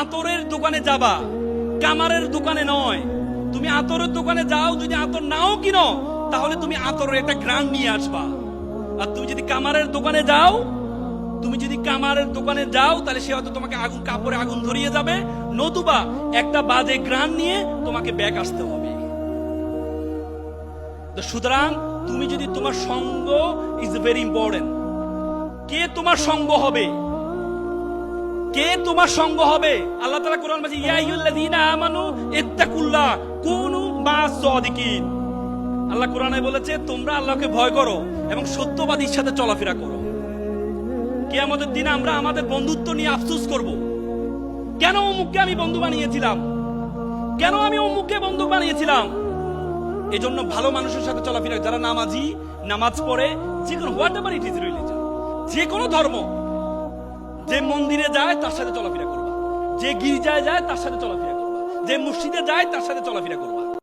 আতরের দোকানে যাবা, কামারের দোকানে নয়। তুমি আতরের দোকানে যাও, যদি আতর নাও কিনো, তাহলে তুমি আতরের একটা গ্রান নিয়ে আসবা। আর তুমি যদি কামারের দোকানে যাও, তাহলে সে হয়তো তোমাকে আগুন, কাপড়ে আগুন ধরিয়ে যাবে, নতুবা একটা বাজে গ্রান নিয়ে তোমাকে ব্যাক আসতে হবে। তো সুতরাং তুমি যদি, তোমার সঙ্গ ইজ ভেরি ইম্পর্টেন্ট। কে তোমার সঙ্গ হবে, কে তোমার সঙ্গ হবে? আল্লাহ তাআলা কোরআন বলছে, ইয়া আইয়ুহাল্লাযীনা আমানু ইত্তাকুল্লাহ কুনু মা'আস সাদিকিন। আল্লাহ কোরআনে বলেছে, তোমরা আল্লাহকে ভয় করো এবং সত্যবাদীর সাথে চলাফেরা করো। কিয়ামতের দিনে আমরা আমাদের বন্ধুত্ব নিয়ে আফসোস করব, কেন অমুককে আমি বন্ধু বানিয়েছিলাম, কেন আমি অমুককে বন্ধু বানিয়েছিলাম। এজন্য ভালো মানুষের সাথে চলাফেরা, যারা নামাজি, নামাজ পড়ে, যে কোনো what ever it is religion, যে কোনো ধর্ম, যে মন্দিরে যায় তার সাথে চলাফেরা করবা, যে গির্জায় যায় তার সাথে চলাফেরা করবা, যে মসজিদে যায় তার সাথে চলাফেরা করবা।